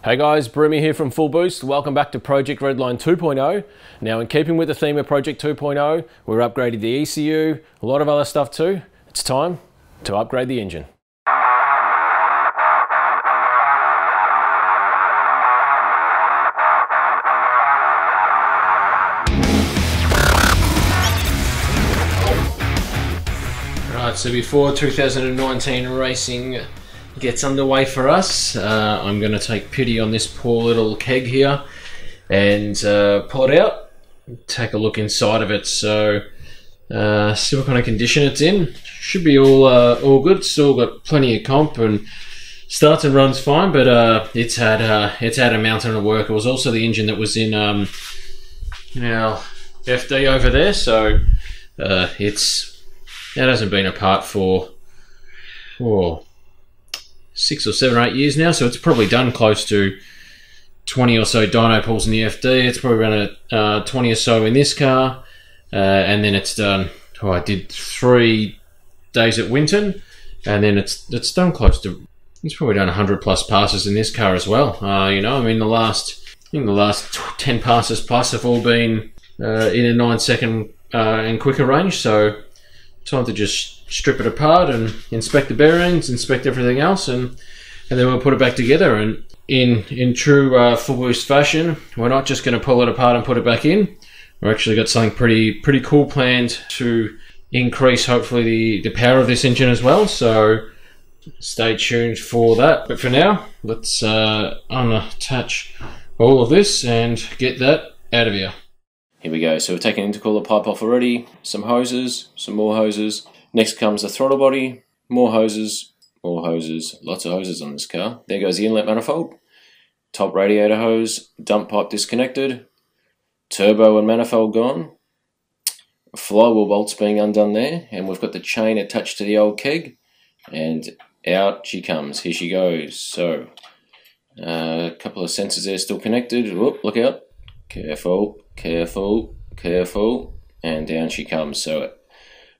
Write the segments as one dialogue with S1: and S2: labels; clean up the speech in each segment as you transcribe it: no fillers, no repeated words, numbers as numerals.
S1: Hey guys, Broomy here from fullBOOST. Welcome back to Project Redline 2.0. Now, in keeping with the theme of Project 2.0, we're upgrading the ECU, a lot of other stuff too. It's time to upgrade the engine. Right, so before 2019 racing gets underway for us, I'm going to take pity on this poor little keg here and pull it out, take a look inside of it. So see what kind of condition it's in. Should be all good. Still got plenty of comp and starts and runs fine, but it's had a mountain of work. It was also the engine that was in FD over there, so that hasn't been apart for 6 or 7 or 8 years now, so it's probably done close to 20 or so dyno pulls in the FD. It's probably around 20 or so in this car, and then it's done. Oh, I did 3 days at Winton, and then it's done close to. It's probably done 100 plus passes in this car as well. I mean, the last 10 passes plus have all been in a 9-second and quicker range. So time to just strip it apart and inspect the bearings, inspect everything else, and then we'll put it back together. And in true fullBOOST fashion, we're not just going to pull it apart and put it back in. We're actually got something pretty cool planned to increase hopefully the power of this engine as well. So stay tuned for that. But for now, let's unattach all of this and get that out of here. Here we go. So we've taken intercooler pipe off already, some hoses, some more hoses. Next comes the throttle body, more hoses, lots of hoses on this car. There goes the inlet manifold, top radiator hose, dump pipe disconnected, turbo and manifold gone, flywheel bolts being undone there, and we've got the chain attached to the old keg, and out she comes. Here she goes. So a couple of sensors there still connected. Whoop, look out. Careful, careful, careful, and down she comes. So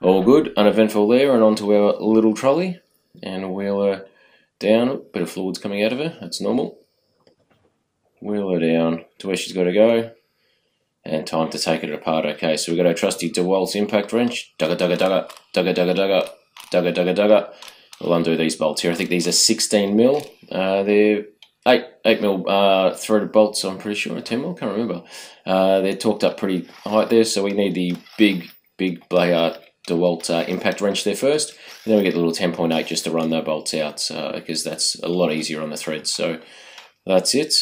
S1: all good, uneventful there, and onto our little trolley, and wheel her down. Bit of fluid's coming out of her, that's normal. Wheel her down to where she's got to go, and time to take it apart. Okay, so we've got our trusty DeWalt impact wrench. Dugga dugga dugga, dugga dugga dugga, dugga dugga dugga. We'll undo these bolts here. I think these are 16mm. They're 8mm threaded bolts, I'm pretty sure, 10mm, can't remember. They're torqued up pretty high there, so we need the big DeWalt impact wrench there first, and then we get the little 10.8 just to run the bolts out, because that's a lot easier on the threads. So that's it.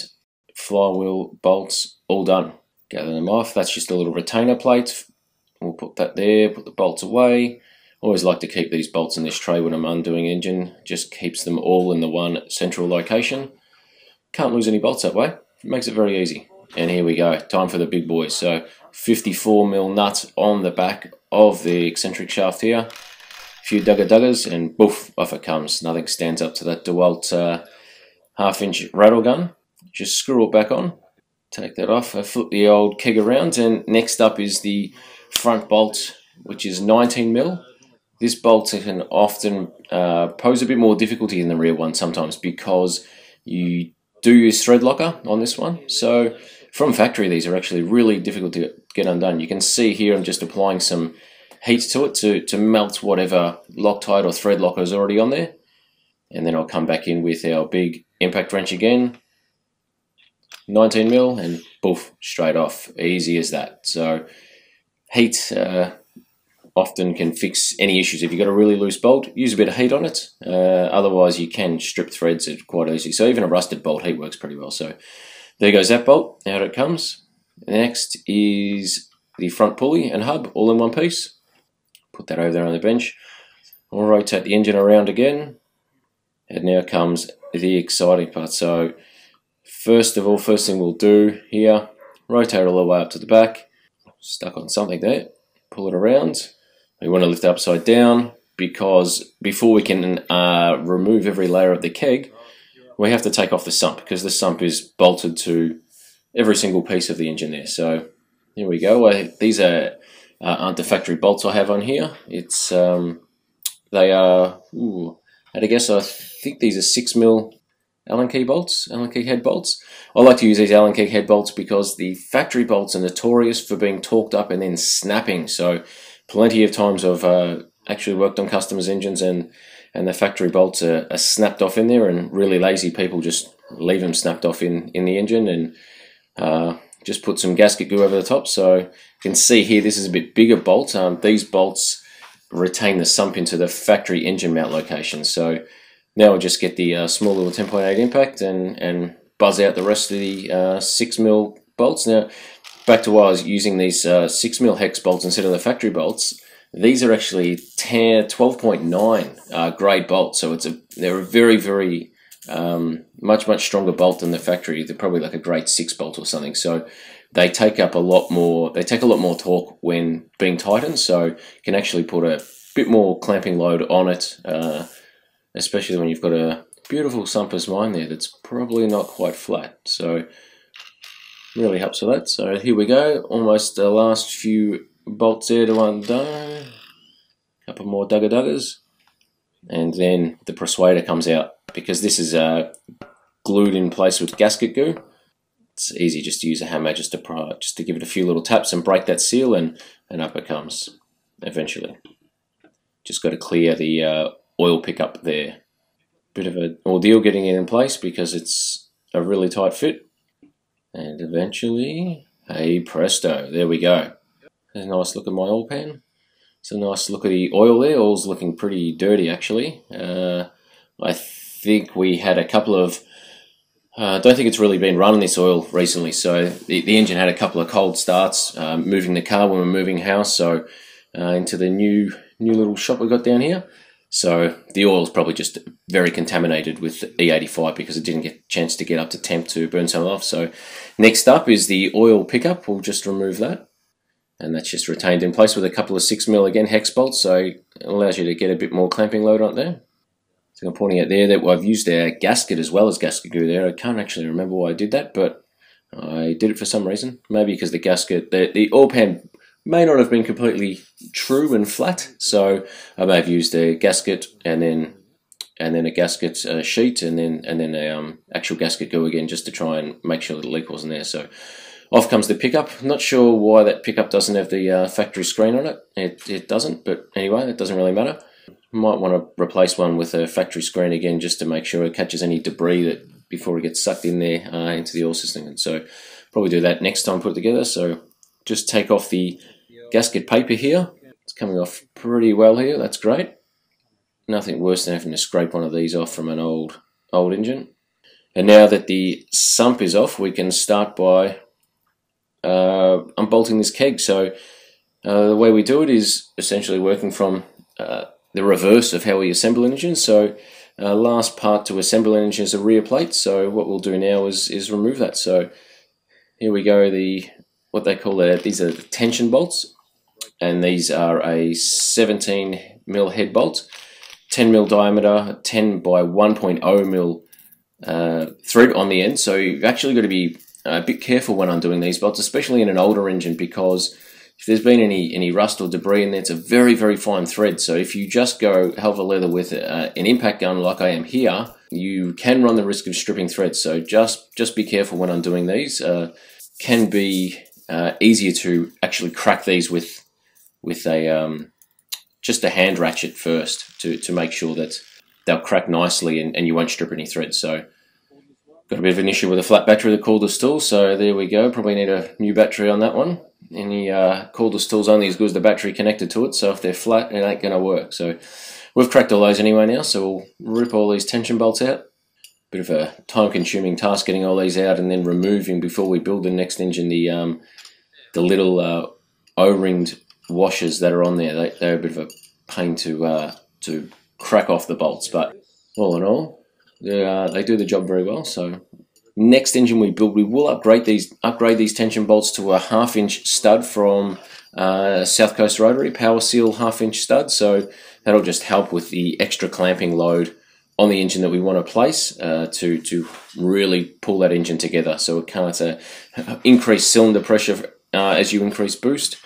S1: Flywheel bolts all done. Gather them off. That's just a little retainer plate. We'll put that there, put the bolts away. Always like to keep these bolts in this tray when I'm undoing engine. Just keeps them all in the one central location. Can't lose any bolts that way. It makes it very easy. And here we go. Time for the big boys. So 54mm nut on the back of the eccentric shaft here. A few duggas, and boof, off it comes. Nothing stands up to that DeWalt half-inch rattle gun. Just screw it back on. Take that off. I flip the old keg around, and next up is the front bolt, which is 19mm. This bolt can often pose a bit more difficulty than the rear one sometimes, because you do use thread locker on this one. So from factory, these are actually really difficult to get undone. You can see here I'm just applying some heat to it to melt whatever Loctite or thread locker is already on there. And then I'll come back in with our big impact wrench again, 19mm, and poof, straight off. Easy as that. So heat often can fix any issues. If you've got a really loose bolt, use a bit of heat on it. Otherwise, you can strip threads quite easily. So even a rusted bolt, heat works pretty well. So there goes that bolt. Out it comes. Next is the front pulley and hub, all in one piece. Put that over there on the bench. I'll rotate the engine around again. And now comes the exciting part. So first thing we'll do here, rotate all the way up to the back. Stuck on something there. Pull it around. We want to lift it upside down, because before we can remove every layer of the keg, we have to take off the sump, because the sump is bolted to every single piece of the engine there. So here we go. These aren't the factory bolts I have on here. It's they are, at a guess, I think these are 6mm
S2: Allen key bolts, Allen key head bolts. I like to use these Allen key head bolts because the factory bolts are notorious for being torqued up and then snapping. So plenty of times I've actually worked on customers' engines and the factory bolts are snapped off in there, and really lazy people just leave them snapped off in the engine and just put some gasket glue over the top. So you can see here this is a bit bigger bolt. These bolts retain the sump into the factory engine mount location. So now we'll just get the small little 10.8 impact and buzz out the rest of the 6mm bolts. Now, back to why I was using these 6mm hex bolts instead of the factory bolts. These are actually 12.9 grade bolts, so they're a very, very much stronger bolt than the factory. They're probably like a grade 6 bolt or something. So they take up a lot more. They take a lot more torque when being tightened. So you can actually put a bit more clamping load on it. Especially when you've got a beautiful sump as mine there that's probably not quite flat. So really helps with that. So here we go, almost the last few bolts there to undo. A couple more duggers. And then the persuader comes out because this is glued in place with gasket glue. It's easy just to use a hammer just to give it a few little taps and break that seal, and up it comes eventually. Just got to clear the oil pickup there. Bit of an ordeal getting it in place because it's a really tight fit. And eventually, hey presto, there we go. There's a nice look at my oil pan. It's a nice look at the oil there. Oil's looking pretty dirty actually. I think we had a couple of... I don't think it's really been running this oil recently, so the engine had a couple of cold starts moving the car when we're moving house, so into the new little shop we got down here. So the oil's probably just very contaminated with E85 because it didn't get a chance to get up to temp to burn some off. So next up is the oil pickup. We'll just remove that. And that's just retained in place with a couple of 6mm again hex bolts, so it allows you to get a bit more clamping load on there. So I'm pointing out there that I've used a gasket as well as gasket glue there. I can't actually remember why I did that, but I did it for some reason. Maybe because the gasket, the oil pan may not have been completely true and flat, so I may have used a gasket and then a gasket sheet and then a actual gasket glue again just to try and make sure that the leak wasn't there. So off comes the pickup. Not sure why that pickup doesn't have the factory screen on it. It doesn't, but anyway, it doesn't really matter. Might want to replace one with a factory screen again just to make sure it catches any debris that before it gets sucked in there into the oil system. And so probably do that next time put it together. So just take off the gasket paper here. It's coming off pretty well here. That's great. Nothing worse than having to scrape one of these off from an old engine. And now that the sump is off, we can start by unbolting this keg. So the way we do it is essentially working from the reverse of how we assemble an engine. So last part to assemble an engine is a rear plate. So what we'll do now is remove that. So here we go. What they call these are tension bolts, and these are a 17mm head bolt, 10mm diameter, 10 by 1.0mm thread on the end. So you've actually got to be a bit careful when undoing these bolts, especially in an older engine, because if there's been any rust or debris in there, it's a very, very fine thread. So if you just go hell for leather with an impact gun like I am here, you can run the risk of stripping threads. So just be careful when undoing these. Can be easier to actually crack these with a just a hand ratchet first to make sure that they'll crack nicely and you won't strip any threads. So got a bit of an issue with a flat battery of the cordless tool, so there we go. Probably need a new battery on that one. Any cordless tool's only as good as the battery connected to it, so if they're flat, it ain't going to work. So we've cracked all those anyway now, so we'll rip all these tension bolts out. Bit of a time-consuming task getting all these out and then removing before we build the next engine the little O-ringed washers that are on there. They're a bit of a pain to crack off the bolts, but all in all, they do the job very well. So next engine we build, we will upgrade these tension bolts to a 1/2-inch stud from South Coast Rotary, Power Seal 1/2-inch stud. So that'll just help with the extra clamping load on the engine that we want to place to really pull that engine together. So it can't increase cylinder pressure as you increase boost.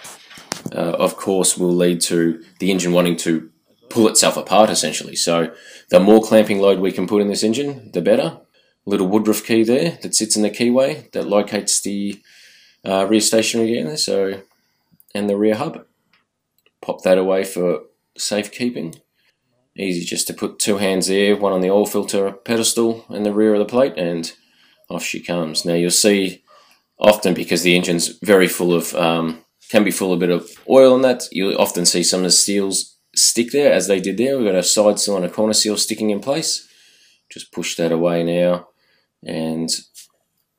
S2: Of course, will lead to the engine wanting to pull itself apart essentially. So the more clamping load we can put in this engine, the better. little woodruff key there that sits in the keyway that locates the rear stationary gear there, so, and the rear hub. Pop that away for safekeeping. Easy just to put 2 hands there, one on the oil filter pedestal and the rear of the plate, and off she comes. Now you'll see often, because the engine's very full of, can be full of a bit of oil and that, you'll often see some of the seals stick there, as they did there. We've got a side seal and a corner seal sticking in place. Just push that away now, and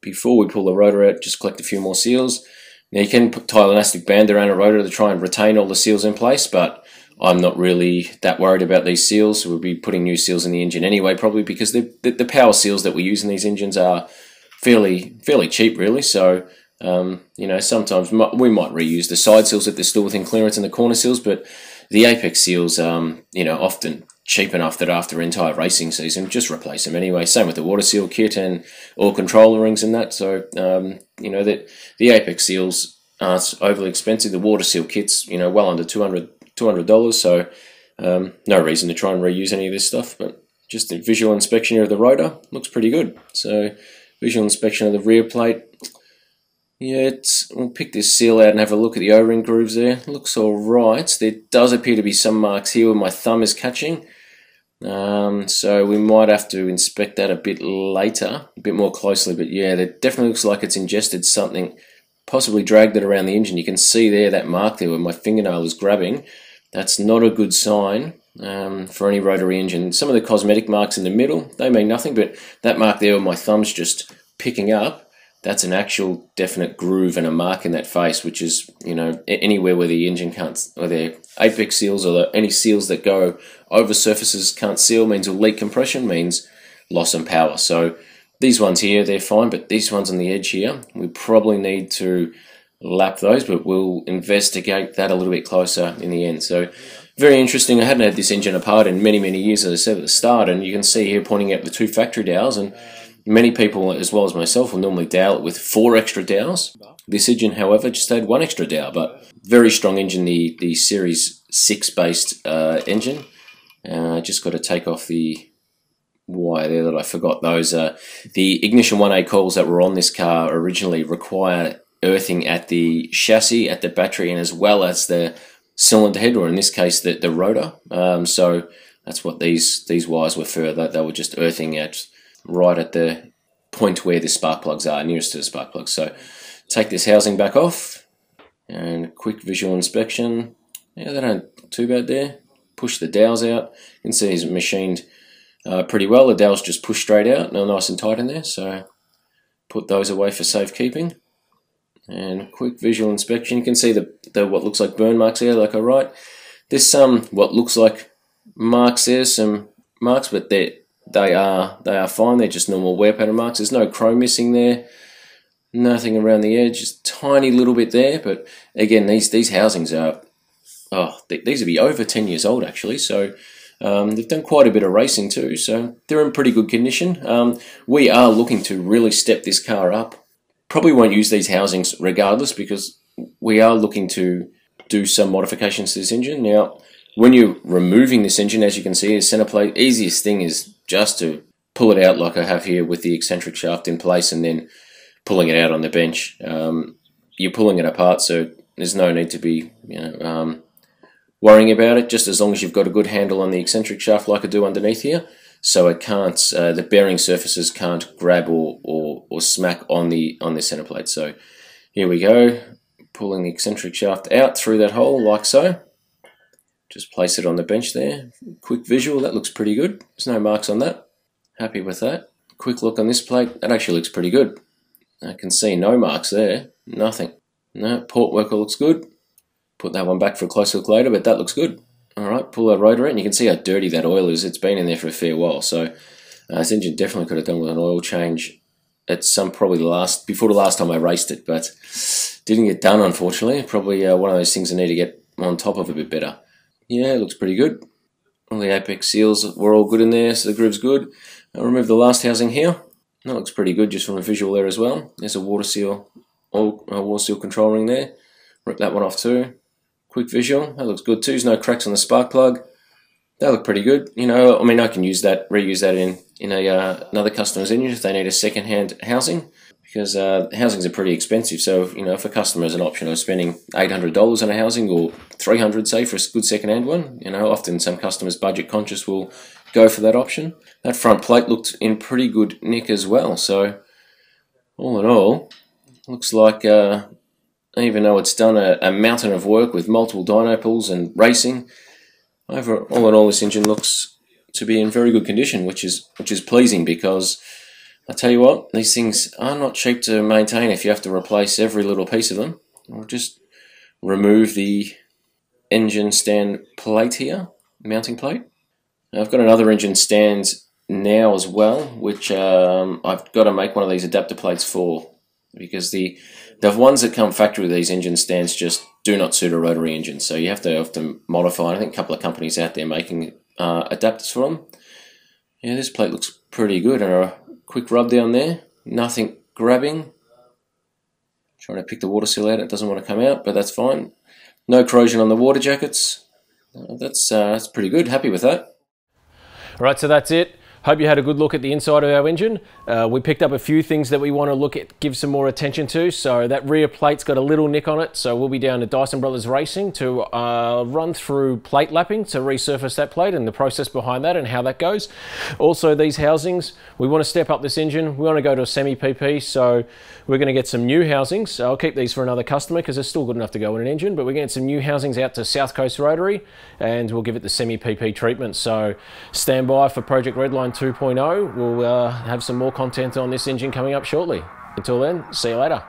S2: before we pull the rotor out, just collect a few more seals. Now you can tie an elastic band around a rotor to try and retain all the seals in place, but I'm not really that worried about these seals. We'll be putting new seals in the engine anyway, probably because the power seals that we use in these engines are fairly cheap, really. So you know, sometimes we might reuse the side seals if they're still within clearance and the corner seals, but the apex seals, you know, often cheap enough that after an entire racing season, just replace them anyway. Same with the water seal kit and all controller rings and that. So you know, that the apex seals aren't overly expensive. The water seal kit's, you know, well under $200, so no reason to try and reuse any of this stuff. But just a visual inspection here of the rotor, looks pretty good. So visual inspection of the rear plate. Yeah, we'll pick this seal out and have a look at the O-ring grooves there. Looks alright. There does appear to be some marks here where my thumb is catching. So we might have to inspect that a bit later, a bit more closely. But yeah, that definitely looks like it's ingested something, possibly dragged it around the engine. You can see there, that mark there where my fingernail is grabbing. That's not a good sign for any rotary engine. Some of the cosmetic marks in the middle, they mean nothing, but that mark there where my thumb's just picking up, that's an actual definite groove and a mark in that face, which is, you know, anywhere where the engine can't, or the apex seals or any seals that go over surfaces can't seal, means a leak compression, means loss in power. So these ones here, they're fine, but these ones on the edge here, we probably need to lap those, but we'll investigate that a little bit closer in the end. So very interesting. I hadn't had this engine apart in many years, as I said at the start, and you can see here pointing out the 2 factory dowels, and many people, as well as myself, will normally dowel it with 4 extra dowels. This engine, however, just had 1 extra dowel, but very strong engine, the Series 6 based engine. Just got to take off the wire there that I forgot. Those the ignition 1A coils that were on this car originally require earthing at the chassis, at the battery, and as well as the cylinder head, or in this case the rotor. So that's what these wires were for. That they were just earthing at right at the point where the spark plugs are, nearest to the spark plugs. So take this housing back off, and quick visual inspection. Yeah, they don't too bad there. Push the dowels out. You can see it's machined pretty well. The dowels just push straight out, now nice and tight in there. So put those away for safekeeping. And quick visual inspection. You can see the what looks like burn marks there, like I write. There's some what looks like marks there, some marks, but they are fine. They're just normal wear pattern marks. There's no chrome missing there. Nothing around the edge. Just tiny little bit there. But again, these housings are, these would be over 10 years old actually. So they've done quite a bit of racing too. So they're in pretty good condition. We are looking to really step this car up. Probably won't use these housings regardless, because we are looking to do some modifications to this engine. Now, when you're removing this engine, as you can see, the center plate, easiest thing is just to pull it out like I have here with the eccentric shaft in place, and then pulling it out on the bench. You're pulling it apart, so there's no need to be, worrying about it, just as long as you've got a good handle on the eccentric shaft like I do underneath here, so it can't, the bearing surfaces can't grab or smack on the center plate. So here we go, pulling the eccentric shaft out through that hole like so. Just place it on the bench there. Quick visual, that looks pretty good. There's no marks on that. Happy with that. Quick look on this plate, that actually looks pretty good. I can see no marks there, nothing. No, port worker looks good. Put that one back for a closer look later, but that looks good. Alright, pull that rotor out, and you can see how dirty that oil is. It's been in there for a fair while, so this engine definitely could have done with an oil change at probably before the last time I raced it, but didn't get done, unfortunately. Probably one of those things I need to get on top of a bit better. Yeah, it looks pretty good. All the apex seals were all good in there, so the groove's good. I'll remove the last housing here. That looks pretty good just from a visual there as well. There's a water seal control ring there. Rip that one off too. Quick visual, that looks good too. There's no cracks on the spark plug. they look pretty good. You know, I mean, I can use that, reuse that in another customer's engine if they need a second-hand housing, because housings are pretty expensive. So, you know, if a customer has an option of spending $800 on a housing or $300, say, for a good second-hand one, you know, often some customers budget conscious will go for that option. That front plate looked in pretty good nick as well. So, all in all, looks like even though it's done a mountain of work with multiple dyno pulls and racing, all in all, this engine looks to be in very good condition, which is pleasing, because I tell you what, these things are not cheap to maintain if you have to replace every little piece of them, or just remove the engine stand plate here, mounting plate. Now, I've got another engine stand now as well, which I've got to make one of these adapter plates for, because the ones that come factory with these engine stands just do not suit a rotary engine, so you have to modify. I think a couple of companies out there making adapters for them. Yeah, this plate looks pretty good, and a quick rub down there, nothing grabbing. Trying to pick the water seal out, it doesn't want to come out, but that's fine. No corrosion on the water jackets. That's pretty good, happy with that.
S3: All right, so that's it. Hope you had a good look at the inside of our engine. We picked up a few things that we want to look at, give some more attention to. So that rear plate's got a little nick on it. So we'll be down to Dyson Brothers Racing to run through plate lapping to resurface that plate and the process behind that and how that goes. Also, these housings, we want to step up this engine. We want to go to a semi-PP, so we're going to get some new housings. So I'll keep these for another customer because they're still good enough to go in an engine, but we're getting some new housings out to South Coast Rotary, and we'll give it the semi-PP treatment. So stand by for Project Redline 2.0. We'll have some more content on this engine coming up shortly. Until then, see you later.